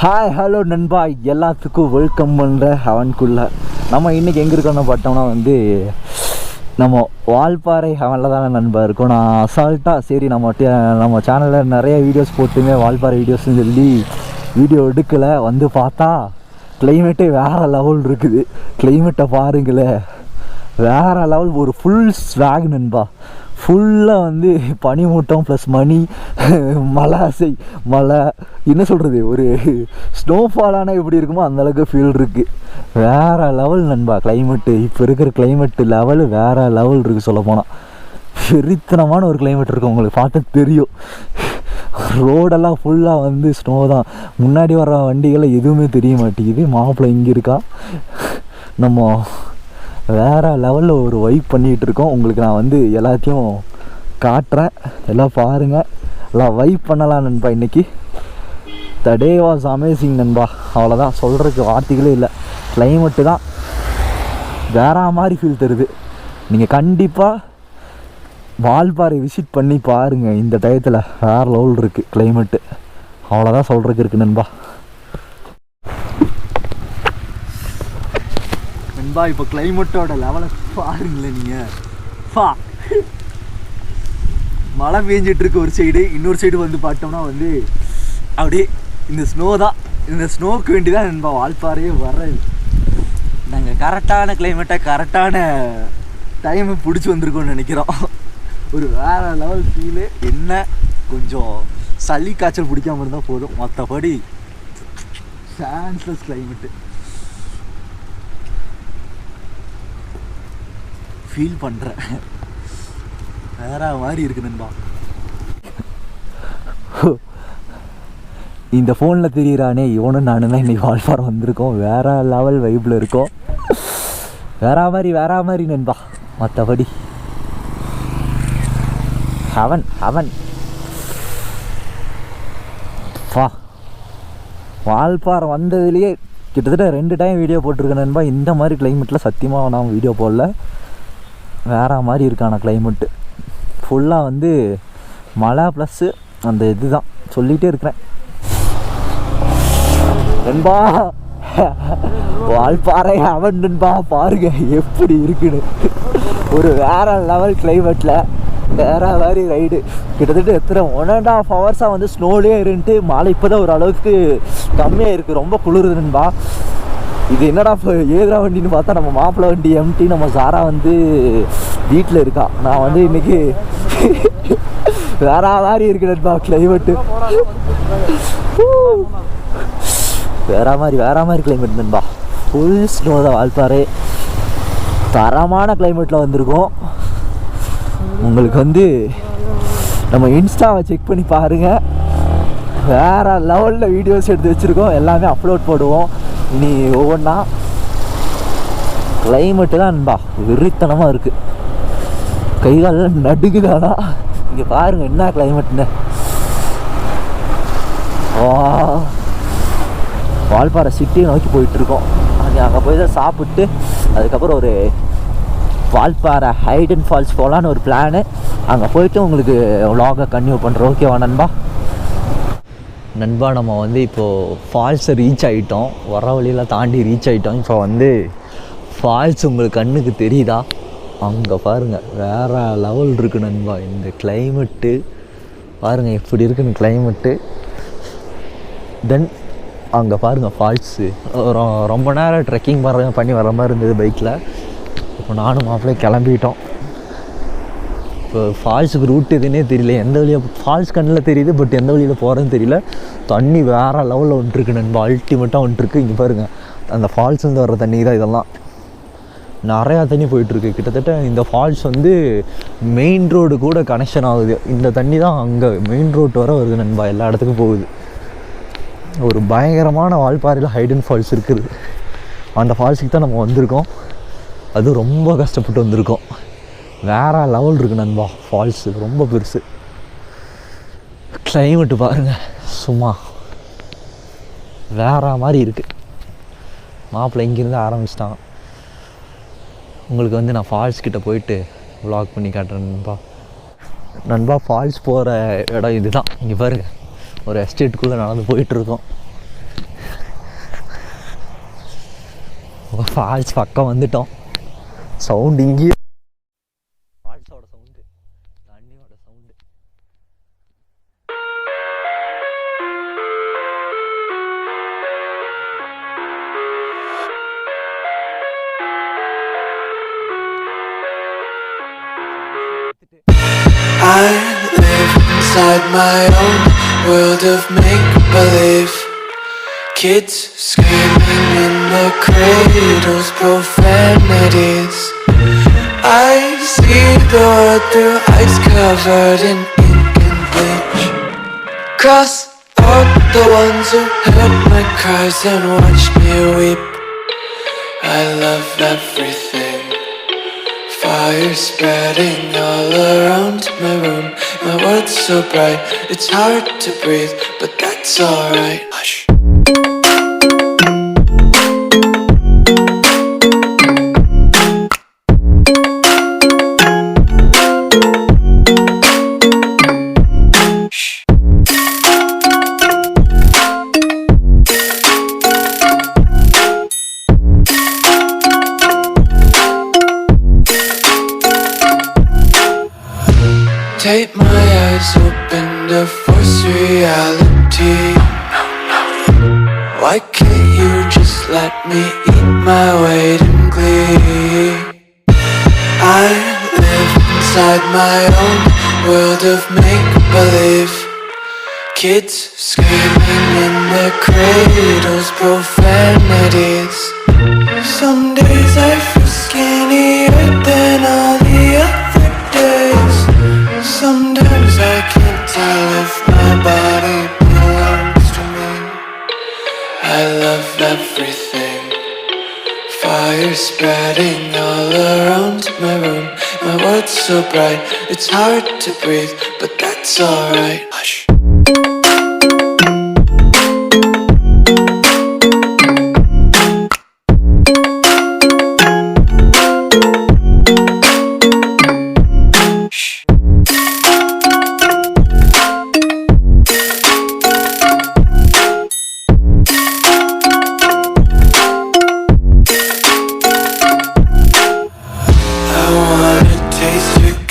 Hi hello நண்பா, எல்லாத்துக்கும் welcome பண்ணுற ஹவனுக்குள்ளே நம்ம இன்றைக்கி எங்கே இருக்கோன்னு பார்த்தோம்னா நம்ம வால்பாறை ஹவனில் தானே நண்பா இருக்கோம். நான் அசால்ட்டாக சரி நம்ம சேனலில் நிறைய வீடியோஸ் போட்டுங்க வால்பாறை வீடியோஸ்ன்னு சொல்லி வீடியோ எடுக்கலை. பார்த்தா கிளைமேட்டே வேறு லெவல் இருக்குது. கிளைமேட்டை பாருங்களேன், வேறு லெவல். ஒரு ஃபுல் ஸ்வாக் நண்பா. ஃபுல்லாக பனிமூட்டம் ப்ளஸ் மழை என்ன சொல்கிறது, ஒரு ஸ்னோஃபாலான எப்படி இருக்குமோ அந்தளவுக்கு ஃபீல் இருக்குது. வேறு லெவல் நண்பா கிளைமேட்டு. இப்போ இருக்கிற கிளைமேட்டு லெவலு வேறு லெவல் இருக்குது. சொல்லப்போனால் வெறித்தனமான ஒரு கிளைமேட் இருக்குது. உங்களுக்கு பார்த்தா தெரியும், ரோடெல்லாம் ஃபுல்லாக ஸ்னோ தான். முன்னாடி வர்ற வண்டிகளை எதுவுமே தெரிய மாட்டேங்குது. மாப்பிள்ளை இங்கே இருக்கா, நம்ம வேறு லெவலில் ஒரு வைப் பண்ணிகிட்டு இருக்கோம். உங்களுக்கு நான் எல்லாத்தையும் காட்டுறேன், எல்லாம் பாருங்கள், எல்லாம் வைப் பண்ணலாம் நண்பா. இன்றைக்கி த டே வாஸ் அமேசிங் நண்பா. அவ்வளோதான், சொல்கிறதுக்கு வார்த்தைகளே இல்லை. கிளைமேட்டு தான் வேறு மாதிரி ஃபீல் தருது. நீங்கள் கண்டிப்பாக வால்பாறை விசிட் பண்ணி பாருங்கள். இந்த டயத்தில் வேறு லெவல் இருக்குது கிளைமேட்டு. அவ்வளோதான் சொல்கிறதுக்கு இருக்குது நண்பா. நண்பா இப்போ கிளைமேட்டோட லெவலை பாருங்களேன் நீங்கள். மழை பெஞ்சிட்ருக்கு ஒரு சைடு, இன்னொரு சைடு பார்த்தோம்னா அப்படியே இந்த ஸ்னோ தான். இந்த ஸ்னோவுக்கு வேண்டி தான் நண்பா வால்பாறையே வர்றது. நாங்கள் கரெக்டான கிளைமேட்டை கரெக்டான டைமை பிடிச்சி வந்திருக்கோம்னு நினைக்கிறோம். ஒரு வேறு லெவல் ஃபீலு. என்ன கொஞ்சம் சளி காய்ச்சல் பிடிக்காமல் இருந்தால் போதும், மற்றபடி சான்ஸ்லெஸ் கிளைமேட்டு ஃபீல் பண்ணுறேன். வேற மாதிரி இருக்கு நண்பா. இந்த ஃபோனில் தெரியுறானே இவனும் நானும் தான் இன்றைக்கி வால்பாறை வந்திருக்கோம். வேறு லெவல் வைப்பில் இருக்கோம். வேற மாதிரி நண்பா. மற்றபடி அவன் வால்பாறை வந்ததுலேயே கிட்டத்தட்ட 2 டைம் வீடியோ போட்டிருக்கேன் நண்பா. இந்த மாதிரி கிளைமேட்டில் சத்தியமாக நான் வீடியோ போடல. வேறு மாதிரி இருக்கான கிளைமேட்டு. ஃபுல்லாக மழை ப்ளஸ்ஸு அந்த இது தான் சொல்லிகிட்டே இருக்கிறேன் நண்பா. வால்பாறை அவன் நண்பா, பாருங்க எப்படி இருக்குன்னு. ஒரு வேறு லெவல் கிளைமேட்டில் வேறு மாதிரி ரைடு. கிட்டத்தட்ட எத்தனை 1.5 ஹவர்ஸாக ஸ்னோலே இருந்துட்டு மழை இப்போ தான் ஒரு அளவுக்கு கம்மியாக இருக்குது. ரொம்ப குளிருது நண்பா. இது என்னடா இப்போ ஏதுரா வண்டின்னு பார்த்தா நம்ம மாப்பிள்ளை வண்டி எம்டி. நம்ம சாரா வீட்டில் இருக்கா. நான் இன்றைக்கி வேற மாதிரி இருக்கு நண்பா கிளைமேட்டு. வேற மாதிரி கிளைமேட் நண்பா. ஃபுல் ஸ்னோ தான் வால்பாறை. தரமான கிளைமேட்டில் வந்திருக்கோம். உங்களுக்கு நம்ம இன்ஸ்டாவை செக் பண்ணி பாருங்கள். வேறு லெவலில் வீடியோஸ் எடுத்து வச்சுருக்கோம். எல்லாமே அப்லோட் போடுவோம் இனி ஒவ்வொன்றா. கிளைமேட்டு தான் நண்பா வெறித்தனமாக இருக்குது. கைகாலெலாம் நடுக்குதானா. இங்கே பாருங்கள் என்ன கிளைமேட்டுன்னு. வால்பாறை சிட்டியை நோக்கி போயிட்டுருக்கோம். அங்கே போய் தான் சாப்பிட்டு அதுக்கப்புறம் ஒரு வால்பாறை ஹைடன் ஃபால்ஸ் போகலான்னு ஒரு பிளானு. அங்கே போயிட்டு உங்களுக்கு vlog-ஐ கன்டினியூ பண்ணுறோம். ஓகேவா நண்பா? நம்ம இப்போது ஃபால்ஸை ரீச் ஆகிட்டோம். வர வழியில் தாண்டி ரீச் ஆகிட்டோம். இப்போ ஃபால்ஸ் உங்களுக்கு கண்ணுக்கு தெரியுதா? அங்கே பாருங்கள் வேறு லெவல் இருக்குது நண்பா. இந்த கிளைமேட்டு பாருங்கள் எப்படி இருக்குன்னு கிளைமேட்டு. தென் அங்கே பாருங்கள் ஃபால்ஸு. ரொம்ப நேரம் ட்ரெக்கிங் பண்ணி வர மாதிரி இருந்தது பைக்கில். இப்போ நானும் மாப்பிள்ளை கிளம்பிட்டோம். இப்போ ஃபால்ஸுக்கு ரூட் எதுன்னே தெரியல. எந்த வழியாக ஃபால்ஸ் கண்ணில் தெரியுது, பட் எந்த வழியில் போகிறதுன்னு தெரியல. தண்ணி வேறு லெவலில் வந்துட்டுருக்கு நண்பா. அல்டிமேட்டாக வந்துட்டுருக்கு. இங்கே பாருங்கள் அந்த ஃபால்ஸ்லேருந்து வர்ற தண்ணி தான் இதெல்லாம். நிறையா தண்ணி போயிட்டுருக்கு. கிட்டத்தட்ட இந்த ஃபால்ஸ் மெயின் ரோடு கூட கனெக்ஷன் ஆகுது. இந்த தண்ணி தான் அங்கே மெயின் ரோடு வர வருது நண்பா. எல்லா இடத்துக்கும் போகுது. ஒரு பயங்கரமான வால்பாறையில் ஹைடன் ஃபால்ஸ் இருக்குது. அந்த ஃபால்ஸுக்கு தான் நம்ம வந்திருக்கோம். அது ரொம்ப கஷ்டப்பட்டு வந்திருக்கோம். வேறு லெவல் இருக்குது நண்பா. ஃபால்ஸு ரொம்ப பெருசு. கிளைமேட்டு பாருங்கள் சும்மா வேறு மாதிரி இருக்குது. மாப்பிள்ளை இங்கேருந்து ஆரம்பிச்சிட்டான். உங்களுக்கு நான் ஃபால்ஸ் கிட்டே போயிட்டு vlog பண்ணி காட்டுறேன் நண்பா. ஃபால்ஸ் போகிற இடம் இது தான். இங்கே பாருங்கள் ஒரு எஸ்டேட்டுக்குள்ளே நடந்து போயிட்டுருக்கோம். ஃபால்ஸ் பக்கம் வந்துட்டோம். சவுண்ட் இங்கேயே ஃபால்ஸோட சவுண்டு, தண்ணியோட sound. I live inside my own world of make-believe. Kids screaming in the cradles, profanities. I see the world through ice covered in ink and bleach. Cross out the ones who heard my cries and watched me weep. I love everything. Fire spreading all around my room. My world's so bright, it's hard to breathe, but that's alright. Hush. Take my eyes open to force reality. Why can't you just let me eat my weight in glee? I live inside my own world of make-believe. Kids screaming in their cradles, profanities. Some days I feel skinnier than all the other days. Sometimes I can't tell if my body belongs to me. I love everything. Fire spreading all around my room. My world's so bright, it's hard to breathe, but that's alright. Hush.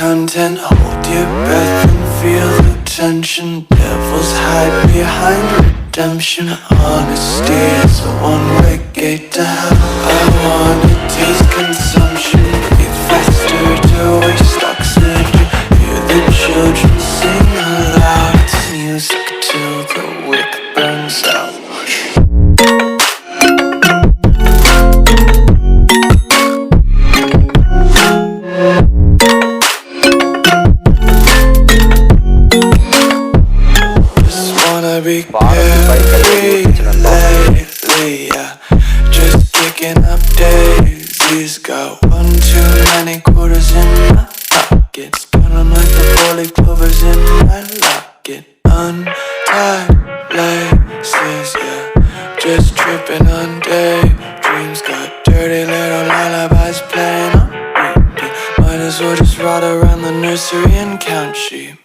Content, hold your breath and feel the tension. Devils hide behind redemption. Honesty is a one-way gate to hell. I wanna taste consumption, breathe faster to waste oxygen. Hear the children sing aloud. It's music till the wick burns out. Be carefree lately, yeah. Just kicking up daisies. Got one too many quarters in my pockets. Got 'em like the four-leaf clovers in my locket. Untied laces, yeah. Just tripping on daydreams. Got dirty little lullabies playing on repeat. Might as well just ride around the nursery and count sheep.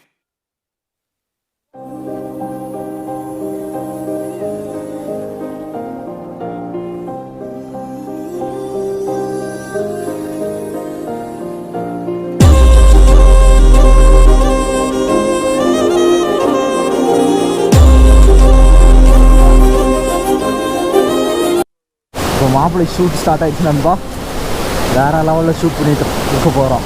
மாப்பிள்ளை shoot start ஆகிடுச்சு நண்பா. வேறு லெவலில் shoot பண்ணிட்டு இருக்க போகிறோம்.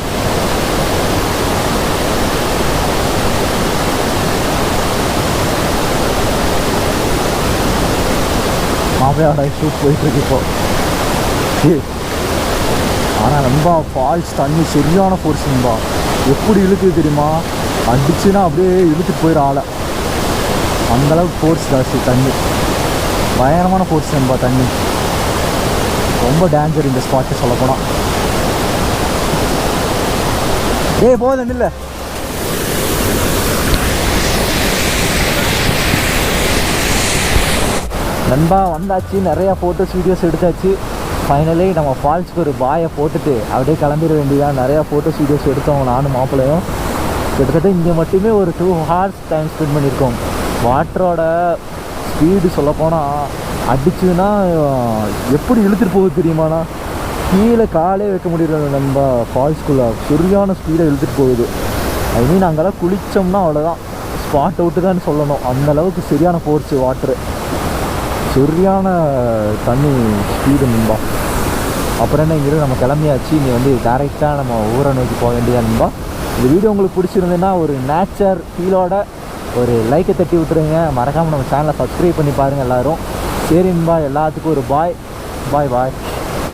மாப்பிள்ளையோட shoot போயிட்டுருக்கு இப்போ. ஆனால் நண்பா ஃபால்ஸ் தண்ணி சரியான ஃபோர்ஸ் நண்பா. எப்படி இழுக்குது தெரியுமா? அடிச்சுன்னா அப்படியே இழுத்துட்டு போயிடும் ஆளை. அந்தளவுக்கு ஃபோர்ஸ் ஜாஸ்தி தண்ணி. பயங்கரமான ஃபோர்ஸ் நண்பா தண்ணி. ரொம்ப டேஞ்சர் இந்த ஸ்பாட்டு சொல்ல போனால். போதும் இல்லை நண்பா வந்தாச்சு. நிறையா ஃபோட்டோஸ் வீடியோஸ் எடுத்தாச்சு. ஃபைனலி நம்ம ஃபால்ஸுக்கு ஒரு பாயை போட்டுட்டு அப்படியே கிளம்பிட வேண்டியதான். நிறையா ஃபோட்டோஸ் வீடியோஸ் எடுத்தோம் நானும் மாப்பிள்ளையும். கிட்டத்தட்ட இங்கே மட்டுமே ஒரு 2 hours டைம் ஸ்பெண்ட் பண்ணியிருக்கோம். வாட்டரோட ஸ்பீடு சொல்லப்போனால் அடிச்சுன்னா எப்படி இழுத்துட்டு போகுது தெரியுமாண்ணா, கீழே காலே வைக்க முடியல நண்பா. ஃபால்ஸ்குள்ளே சரியான ஸ்பீடாக இழுத்துட்டு போகுது. ஐ மீன் அங்கெல்லாம் குளித்தோம்னா அவ்வளோதான், ஸ்பாட் அவுட்டு தான் சொல்லணும். அந்தளவுக்கு சரியான ஃபோர்ஸு வாட்ரு, சரியான தண்ணி ஸ்பீடு நண்பா. அப்புறம் என்ன, இங்கே நம்ம கிளம்பியாச்சு. நீ வந்து டேரெக்டாக நம்ம ஊரை நோக்கி போக வேண்டியதா நண்பா. இந்த வீடியோ உங்களுக்கு பிடிச்சிருந்ததுன்னா ஒரு நேச்சர் ஃபீலோட ஒரு லைக்கை தட்டி விட்டுருங்க. மறக்காமல் நம்ம சேனலை சப்ஸ்கிரைப் பண்ணி பாருங்கள் எல்லோரும். சரி நண்பா, எல்லாத்துக்கும் ஒரு பாய் பாய் பாய்.